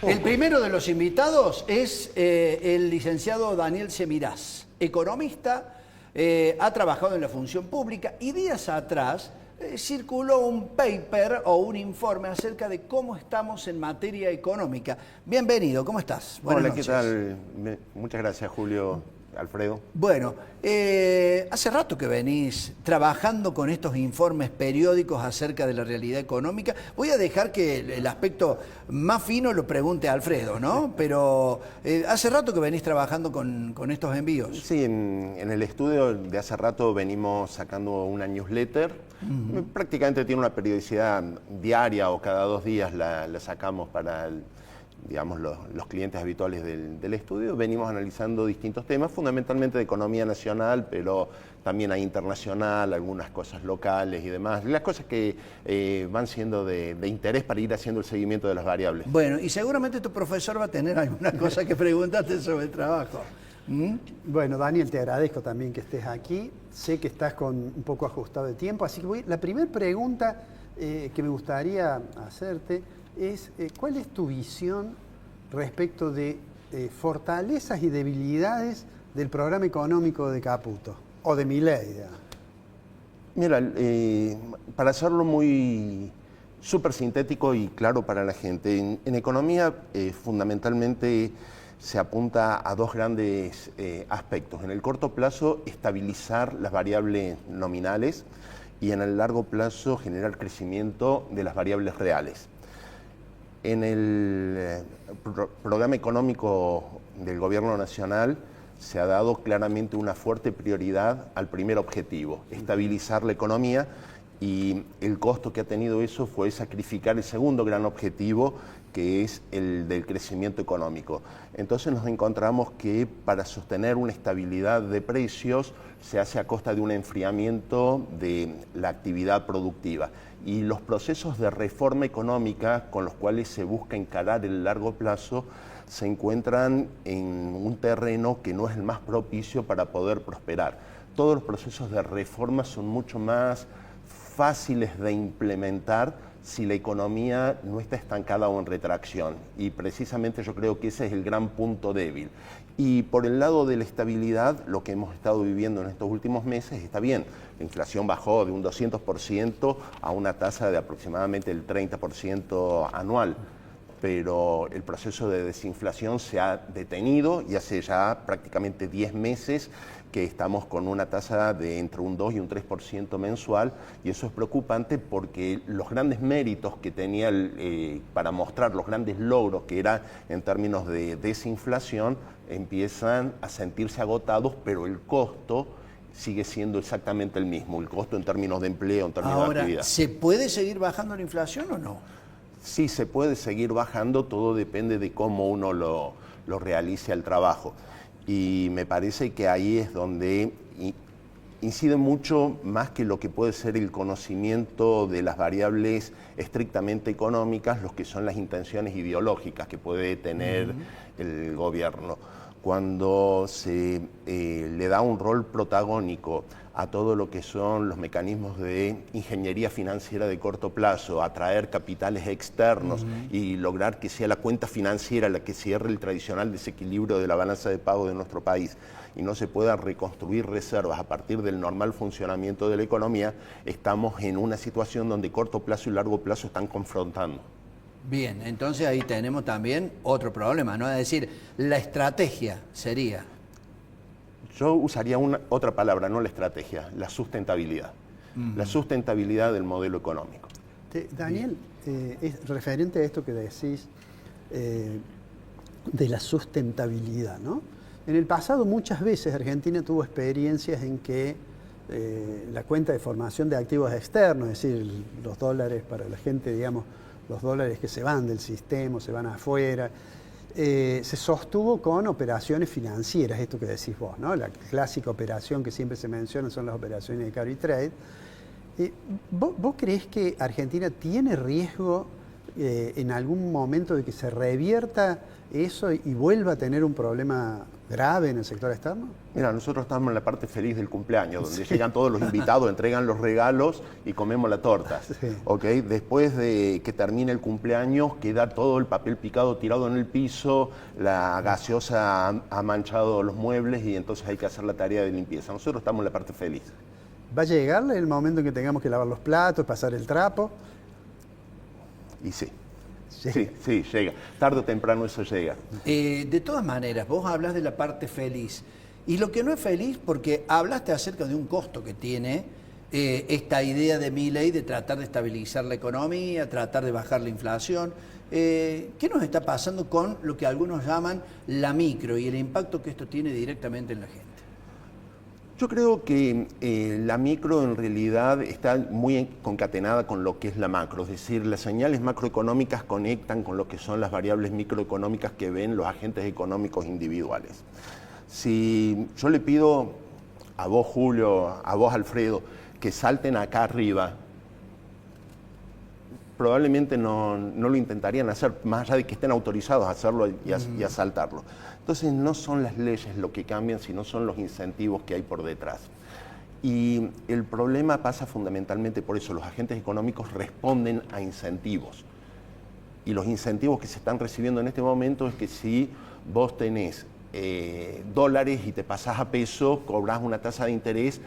El primero de los invitados es el licenciado Daniel Semirás, economista, ha trabajado en la función pública y días atrás circuló un paper o un informe acerca de cómo estamos en materia económica. Bienvenido, ¿cómo estás? Buenas noches. ¿Qué tal? Muchas gracias, Julio, Alfredo. Bueno, hace rato que venís trabajando con estos informes periódicos acerca de la realidad económica. Voy a dejar que el aspecto más fino lo pregunte Alfredo, ¿no? Pero hace rato que venís trabajando con estos envíos. Sí, en el estudio de hace rato venimos sacando una newsletter. Prácticamente tiene una periodicidad diaria o cada 2 días la sacamos para digamos, los clientes habituales del estudio. Venimos analizando distintos temas, fundamentalmente de economía nacional, pero también hay internacional, algunas cosas locales y demás. Las cosas que van siendo de interés para ir haciendo el seguimiento de las variables. Bueno, y seguramente tu profesor va a tener alguna cosa que preguntarte sobre el trabajo. Bueno, Daniel, te agradezco también que estés aquí. Sé que estás con un poco ajustado de tiempo, así que la primera pregunta que me gustaría hacerte es ¿cuál es tu visión respecto de fortalezas y debilidades del programa económico de Caputo o de Milei? Mira, para hacerlo muy súper sintético y claro para la gente, en economía fundamentalmente se apunta a 2 grandes aspectos. En el corto plazo, estabilizar las variables nominales y en el largo plazo, generar crecimiento de las variables reales. En el programa económico del Gobierno Nacional se ha dado claramente una fuerte prioridad al primer objetivo, estabilizar la economía, y el costo que ha tenido eso fue sacrificar el segundo gran objetivo, que es el del crecimiento económico. Entonces nos encontramos que para sostener una estabilidad de precios se hace a costa de un enfriamiento de la actividad productiva. Y los procesos de reforma económica con los cuales se busca encarar el largo plazo se encuentran en un terreno que no es el más propicio para poder prosperar. Todos los procesos de reforma son mucho más fáciles de implementar si la economía no está estancada o en retracción. Y precisamente yo creo que ese es el gran punto débil. Y por el lado de la estabilidad, lo que hemos estado viviendo en estos últimos meses está bien. La inflación bajó de un 200% a una tasa de aproximadamente el 30% anual. Pero el proceso de desinflación se ha detenido y hace ya prácticamente 10 meses que estamos con una tasa de entre un 2 y un 3% mensual, y eso es preocupante porque los grandes méritos que tenía para mostrar los grandes logros que era en términos de desinflación empiezan a sentirse agotados, pero el costo sigue siendo exactamente el mismo, el costo en términos de empleo, en términos de actividad. ¿Se puede seguir bajando la inflación o no? Sí, se puede seguir bajando, todo depende de cómo uno lo realice el trabajo. Y me parece que ahí es donde incide mucho más que lo que puede ser el conocimiento de las variables estrictamente económicas, lo que son las intenciones ideológicas que puede tener el gobierno. Cuando se le da un rol protagónico a todo lo que son los mecanismos de ingeniería financiera de corto plazo, atraer capitales externos y lograr que sea la cuenta financiera la que cierre el tradicional desequilibrio de la balanza de pago de nuestro país y no se pueda reconstruir reservas a partir del normal funcionamiento de la economía, estamos en una situación donde corto plazo y largo plazo están confrontando. Bien, entonces ahí tenemos también otro problema, ¿no? Es decir, la estrategia sería... Yo usaría otra palabra, no la estrategia, la sustentabilidad. La sustentabilidad del modelo económico. Daniel, es referente a esto que decís de la sustentabilidad, ¿no? En el pasado muchas veces Argentina tuvo experiencias en que la cuenta de formación de activos externos, es decir, los dólares para la gente, digamos, los dólares que se van del sistema, se van afuera, se sostuvo con operaciones financieras, esto que decís vos, ¿no? La clásica operación que siempre se menciona son las operaciones de carry trade. ¿Vos creés que Argentina tiene riesgo en algún momento de que se revierta eso y vuelva a tener un problema grave en el sector externo? Mira, nosotros estamos en la parte feliz del cumpleaños, donde llegan todos los invitados, entregan los regalos y comemos la torta. Sí. ¿Okay? Después de que termine el cumpleaños, queda todo el papel picado tirado en el piso, la gaseosa ha manchado los muebles y entonces hay que hacer la tarea de limpieza. Nosotros estamos en la parte feliz. ¿Va a llegar el momento en que tengamos que lavar los platos, pasar el trapo? Y sí. Llega. Sí, llega. Tarde o temprano eso llega. De todas maneras, vos hablas de la parte feliz. Y lo que no es feliz, porque hablaste acerca de un costo que tiene esta idea de Milei de tratar de estabilizar la economía, tratar de bajar la inflación. ¿Qué nos está pasando con lo que algunos llaman la micro y el impacto que esto tiene directamente en la gente? Yo creo que la micro en realidad está muy concatenada con lo que es la macro, es decir, las señales macroeconómicas conectan con lo que son las variables microeconómicas que ven los agentes económicos individuales. Si yo le pido a vos, Julio, a vos, Alfredo, que salten acá arriba, probablemente no lo intentarían hacer, más allá de que estén autorizados a hacerlo y a saltarlo. Entonces no son las leyes lo que cambian, sino son los incentivos que hay por detrás. Y el problema pasa fundamentalmente por eso, los agentes económicos responden a incentivos. Y los incentivos que se están recibiendo en este momento es que si vos tenés dólares y te pasás a peso, cobrás una tasa de interés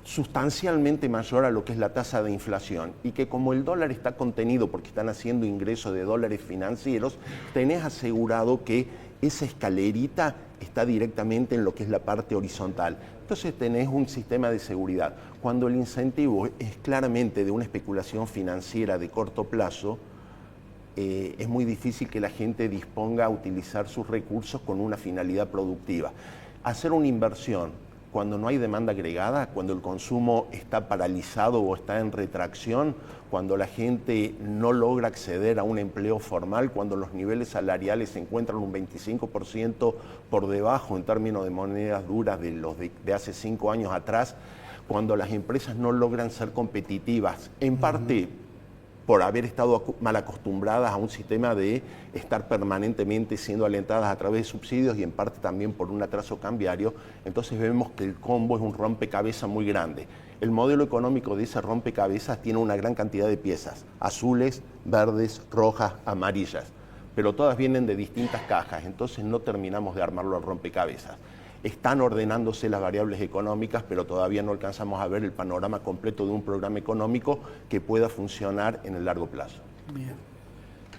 sustancialmente mayor a lo que es la tasa de inflación, y que como el dólar está contenido porque están haciendo ingresos de dólares financieros, tenés asegurado que esa escalerita está directamente en lo que es la parte horizontal. Entonces tenés un sistema de seguridad. Cuando el incentivo es claramente de una especulación financiera de corto plazo, es muy difícil que la gente disponga a utilizar sus recursos con una finalidad productiva. Hacer una inversión cuando no hay demanda agregada, cuando el consumo está paralizado o está en retracción, cuando la gente no logra acceder a un empleo formal, cuando los niveles salariales se encuentran un 25% por debajo en términos de monedas duras de los de hace 5 años atrás, cuando las empresas no logran ser competitivas, en parte por haber estado mal acostumbradas a un sistema de estar permanentemente siendo alentadas a través de subsidios y en parte también por un atraso cambiario, entonces vemos que el combo es un rompecabezas muy grande. El modelo económico de ese rompecabezas tiene una gran cantidad de piezas, azules, verdes, rojas, amarillas, pero todas vienen de distintas cajas, entonces no terminamos de armarlo al rompecabezas. Están ordenándose las variables económicas, pero todavía no alcanzamos a ver el panorama completo de un programa económico que pueda funcionar en el largo plazo. Bien.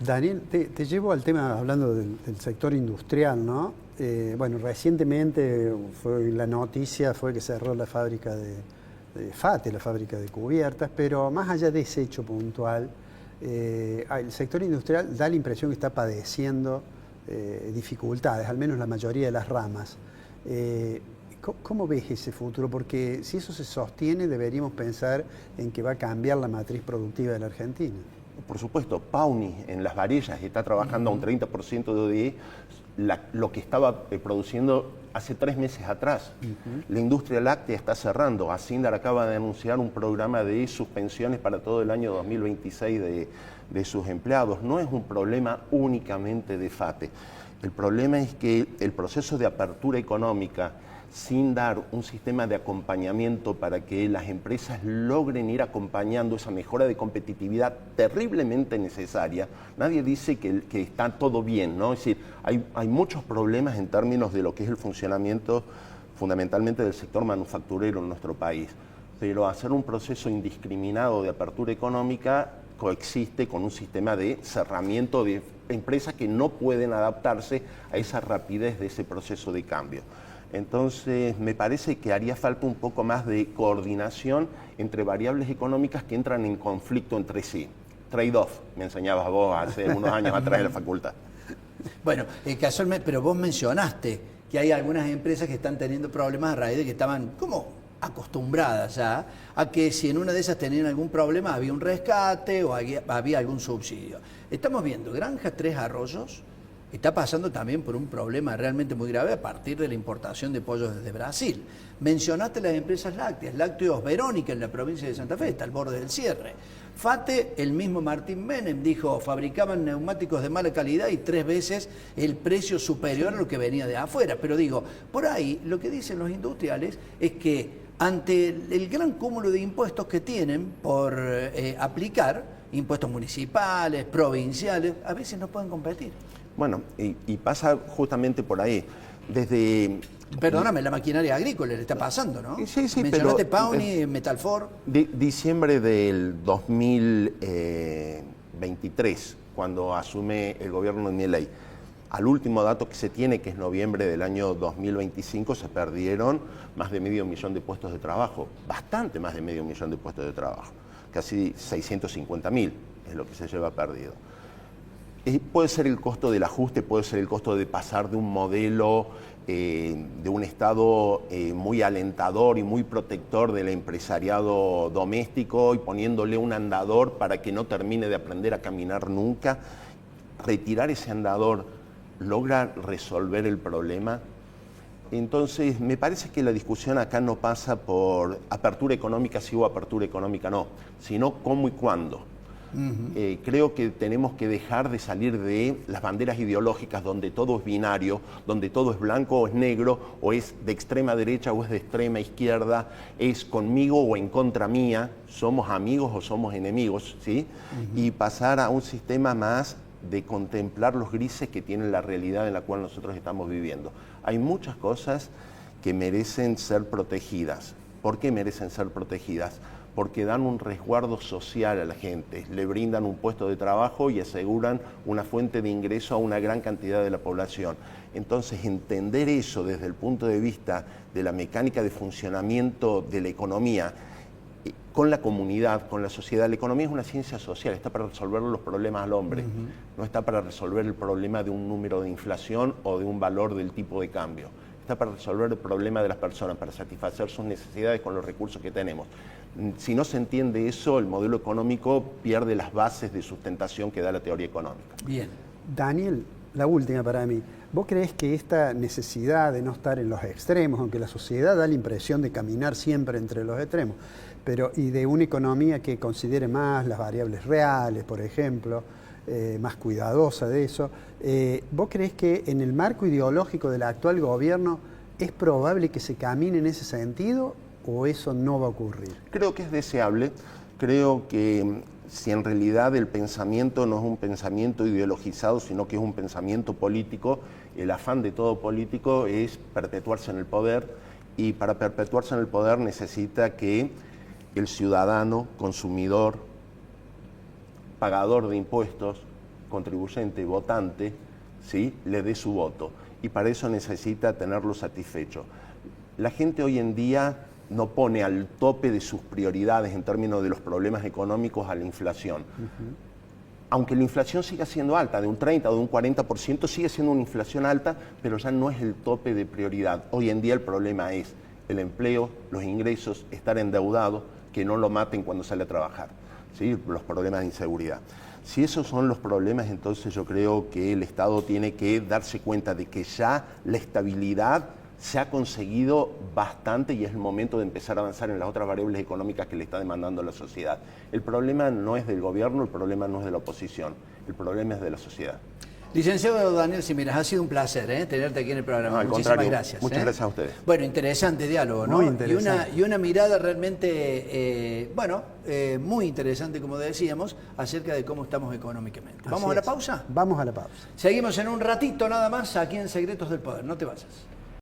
Daniel, te llevo al tema hablando del sector industrial, ¿no? Bueno, recientemente la noticia fue que cerró la fábrica de FATE, la fábrica de cubiertas, pero más allá de ese hecho puntual, el sector industrial da la impresión que está padeciendo dificultades, al menos la mayoría de las ramas. ¿Cómo ves ese futuro? Porque si eso se sostiene, deberíamos pensar en que va a cambiar la matriz productiva de la Argentina. Por supuesto, Pauni en Las Varillas está trabajando a un 30% de ODI, lo que estaba produciendo hace 3 meses atrás. La industria láctea está cerrando. Asindar acaba de anunciar un programa de suspensiones para todo el año 2026 de sus empleados. No es un problema únicamente de FATE. El problema es que el proceso de apertura económica, sin dar un sistema de acompañamiento para que las empresas logren ir acompañando esa mejora de competitividad terriblemente necesaria, nadie dice que está todo bien, ¿no? Es decir, hay muchos problemas en términos de lo que es el funcionamiento fundamentalmente del sector manufacturero en nuestro país, pero hacer un proceso indiscriminado de apertura económica coexiste con un sistema de cerramiento de empresas que no pueden adaptarse a esa rapidez de ese proceso de cambio. Entonces, me parece que haría falta un poco más de coordinación entre variables económicas que entran en conflicto entre sí. Trade-off, me enseñabas vos hace unos años atrás en la facultad. Bueno, casualmente, pero vos mencionaste que hay algunas empresas que están teniendo problemas a raíz de que estaban como acostumbradas ya a que si en una de esas tenían algún problema había un rescate o había algún subsidio. Estamos viendo Granja Tres Arroyos está pasando también por un problema realmente muy grave a partir de la importación de pollos desde Brasil. Mencionaste las empresas lácteas, Lácteos Verónica en la provincia de Santa Fe, está al borde del cierre. FATE, el mismo Martín Menem dijo, fabricaban neumáticos de mala calidad y 3 veces el precio superior a lo que venía de afuera. Pero digo, por ahí lo que dicen los industriales es que ante el gran cúmulo de impuestos que tienen por aplicar, impuestos municipales, provinciales, a veces no pueden competir. Bueno, y pasa justamente por ahí. Desde... Perdóname, la maquinaria agrícola le está pasando, ¿no? Sí, sí, mencionaste pero... Pauni, Metalfor. Diciembre del 2023, cuando asume el gobierno de Milei, al último dato que se tiene, que es noviembre del año 2025, se perdieron más de 500.000 de puestos de trabajo, bastante más de 500.000 de puestos de trabajo, casi 650.000 es lo que se lleva perdido. Puede ser el costo del ajuste, puede ser el costo de pasar de un modelo, de un Estado muy alentador y muy protector del empresariado doméstico y poniéndole un andador para que no termine de aprender a caminar nunca. Retirar ese andador logra resolver el problema. Entonces, me parece que la discusión acá no pasa por apertura económica sí o apertura económica no, sino cómo y cuándo. Creo que tenemos que dejar de salir de las banderas ideológicas donde todo es binario, donde todo es blanco o es negro, o es de extrema derecha o es de extrema izquierda, es conmigo o en contra mía, somos amigos o somos enemigos, ¿sí? Y pasar a un sistema más de contemplar los grises que tiene la realidad en la cual nosotros estamos viviendo. Hay muchas cosas que merecen ser protegidas. ¿Por qué merecen ser protegidas? Porque dan un resguardo social a la gente, le brindan un puesto de trabajo y aseguran una fuente de ingreso a una gran cantidad de la población. Entonces, entender eso desde el punto de vista de la mecánica de funcionamiento de la economía, con la comunidad, con la sociedad. La economía es una ciencia social, está para resolver los problemas al hombre, no está para resolver el problema de un número de inflación o de un valor del tipo de cambio. Está para resolver el problema de las personas, para satisfacer sus necesidades con los recursos que tenemos. Si no se entiende eso, el modelo económico pierde las bases de sustentación que da la teoría económica. Bien. Daniel, la última para mí. ¿Vos creés que esta necesidad de no estar en los extremos, aunque la sociedad da la impresión de caminar siempre entre los extremos, y de una economía que considere más las variables reales, por ejemplo, más cuidadosa de eso, ¿vos creés que en el marco ideológico del actual gobierno es probable que se camine en ese sentido o eso no va a ocurrir? Creo que es deseable, creo que si en realidad el pensamiento no es un pensamiento ideologizado, sino que es un pensamiento político, el afán de todo político es perpetuarse en el poder, y para perpetuarse en el poder necesita que el ciudadano, consumidor, pagador de impuestos, contribuyente, votante, ¿sí?, le dé su voto. Y para eso necesita tenerlo satisfecho. La gente hoy en día no pone al tope de sus prioridades en términos de los problemas económicos a la inflación. Aunque la inflación siga siendo alta, de un 30 o de un 40%, sigue siendo una inflación alta, pero ya no es el tope de prioridad. Hoy en día el problema es el empleo, los ingresos, estar endeudado, que no lo maten cuando sale a trabajar, ¿sí?, los problemas de inseguridad. Si esos son los problemas, entonces yo creo que el Estado tiene que darse cuenta de que ya la estabilidad se ha conseguido bastante y es el momento de empezar a avanzar en las otras variables económicas que le está demandando la sociedad. El problema no es del gobierno, el problema no es de la oposición, el problema es de la sociedad. Licenciado Daniel Semiras, ha sido un placer tenerte aquí en el programa. Al Muchísimas contrario, gracias. muchas gracias a ustedes. Bueno, interesante diálogo, ¿no? Muy interesante. Y una mirada realmente, muy interesante, como decíamos, acerca de cómo estamos económicamente. ¿Vamos a la pausa? Vamos a la pausa. Seguimos en un ratito nada más aquí en Secretos del Poder. No te vayas.